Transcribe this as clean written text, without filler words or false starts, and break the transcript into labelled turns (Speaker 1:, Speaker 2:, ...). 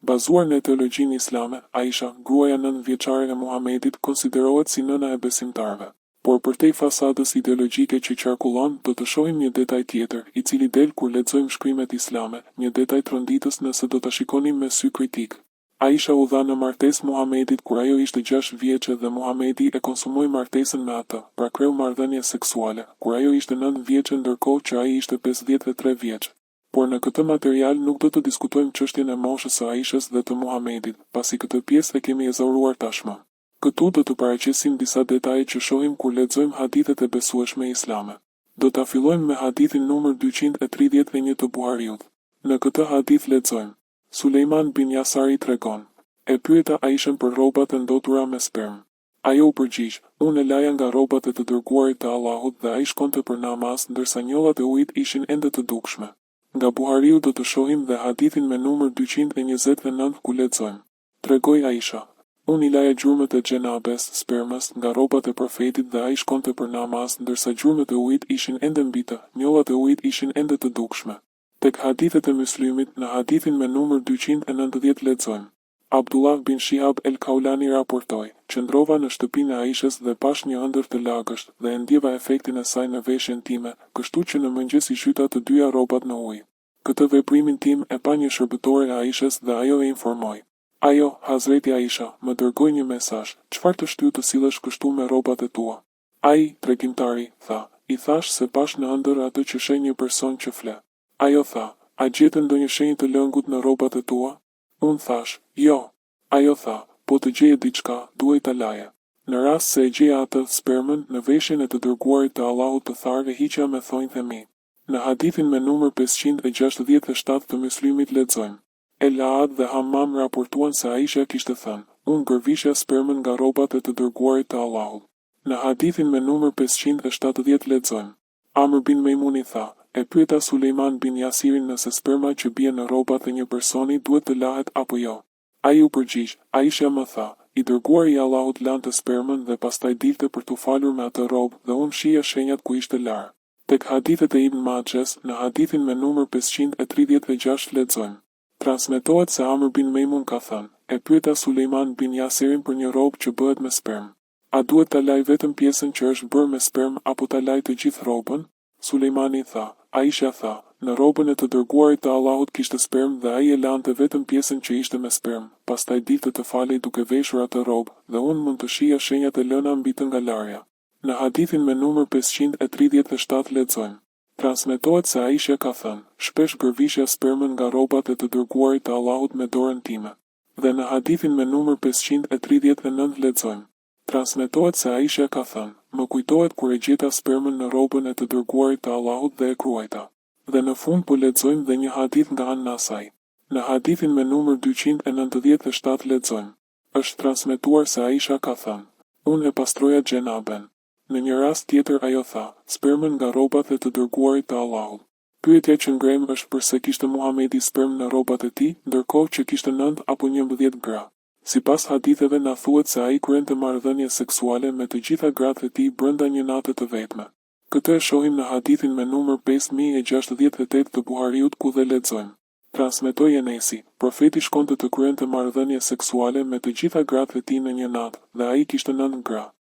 Speaker 1: Bazuar në teologjinë islame, Aisha, gruaja 9 vjeçare e Muhamedit, konsiderohet si nëna e besimtarve. Por përtej fasadës ideologjike që qarkullon, do të shohim një detaj tjetër, i cili del kur lexojmë shkrimet islame, një detaj tronditës nëse do ta shikonim me sy kritik. Aisha u dha në martesë Muhamedit kur ajo ishte 6 vjeçe dhe Muhamedi e konsumoi martesën me atë, pra kreu marrëdhënie seksuale, kur ajo ishte 9 vjeçe ndërkohë që ai ishte 53 vjeç. Por në këtë material nuk do të diskutojmë çështjen e moshës së Aishës dhe të Muhamedit, pasi këtë pjesë e kemi ezauruar tashmë. Këtu do të paraqesim disa detaje që shohim kur lexojmë hadithet e besueshme islame. Do ta fillojmë me hadithin numër 231 të Buhariut. Në këtë hadith lexojmë: Sulejman bin Jasari tregon: E pyeta Aishën për rrobat e ndotura me sperm. Ajo u përgjigj: Unë e laja nga rrobat e të dërguarit të Allahut dhe ai shkonte për namaz ndërsa njollat e ujit ishin ende të dukshme. Nga Buhariu do të shohim dhe hadithin me numër 229 ku lexojmë: Tregoi Aisha: Unë i laja gjurmët e xhenabes, spermës, nga rrobat e profetit dhe ai shkonte për namaz ndërsa gjurmët e ujit ishin ende mbi të, njollat e ujit ishin ende të dukshme. Tek hadithet e Muslimit, në hadithin me numër 290 lexojmë: Abdullah bin Shihab el-Kaulani raportoi: Qëndrova në shtëpinë e Aishës dhe pash një ëndër të lagësht dhe e ndjeva efektin e saj në veshjen time, kështu që në mëngjes i shyta të dyja rrobat në ujë. Këtë veprimin tim e pa një shërbëtore e Aishës dhe ajo e informoi. Ajo, Hazreti Aisha, më dërgoi një mesazh: Çfarë të shtyu të sillesh kështu me rrobat e tua? Ai, tregimtari, tha: I thash se pash në ëndër atë që sheh një person që fle. Ajo tha: A gjetën ndonjë shenjë të lëngut në rrobat e tua? Unë thash: Jo. Ajo tha: Po të gjeje diçka, duhet ta laje. Në rast se e gjeja atë spermën në veshjen e të dërguarit të Allahut të tharë hiqja me thonjtë e mi. Në hadithin me numër 567 të Muslimit lexojmë: El-Aad dhe Hammam raportuan se Aisha kishte thënë: Unë gërvisha spermën nga rrobat e të dërguarit të Allahut. Në hadithin me numër 570 lexojmë: Amr bin Mejmuni tha: E pyeta Sulejman bin Jasirin nëse sperma që bie në rrobat e një personi duhet të lahet apo jo. Ai u përgjigj: Aisha më tha: I dërguari i Allahut lante spermën dhe pastaj dilte për t'u falur me atë rrobë dhe unë shija shenjat ku ishte larë. Tek hadithet e Ibn Majhes, në hadithin me numër 536 lexojmë: Transmetohet se Amr bin Mejmun ka thënë: E pyeta Sulejman bin Jasirin për një rrobë që bëhet me sperm. A duhet ta laj vetëm pjesën që është bërë me sperm apo ta laj të gjithë rrobën? Sulejmani tha: Aisha tha: Në rrobën e të dërguarit të Allahut kishte sperm dhe ai e lante vetëm pjesën që ishte me sperm, pastaj dilte të falej duke veshur atë rrobë dhe unë mund të shija shenjat e lëna mbi të nga larja. Në hadithin me numër 537 lexojmë: Transmetohet se Aisha ka thënë: Shpesh gërvisja spermën nga rrobat e të dërguarit të Allahut me dorën time. Dhe në hadithin me numër 539 lexojmë: Transmetohet se Aisha ka thënë: Më kujtohet kur e gjeta spermën në rrobën e të dërguarit të Allahut dhe e kruajta. Dhe në fund po lexojmë dhe një hadith nga Ana e saj. Në hadithin me numër 297 lexojmë: Është transmetuar se Aisha ka thënë: Unë e pastroja xhenaben. Në një rast tjetër ajo tha: Spermën nga rrobat e të dërguarit të Allahut. Pyetja që ngrem është përse kishte Muhamedi sperm në rrobat e tij, ndërkohë që kishte 9 apo 11 gra. Sipas haditheve na thuhet se ai kryente marrëdhënie seksuale me të gjitha gratë e tij brenda një nate të vetme. Këtë e shohim në hadithin me numër 5068 të Buhariut ku dhe lexojmë: Transmetoi Enesi: Profeti shkonte të kryente marrëdhënie seksuale me të gjitha gratë e tij në një natë dhe ai kishte 9 gra.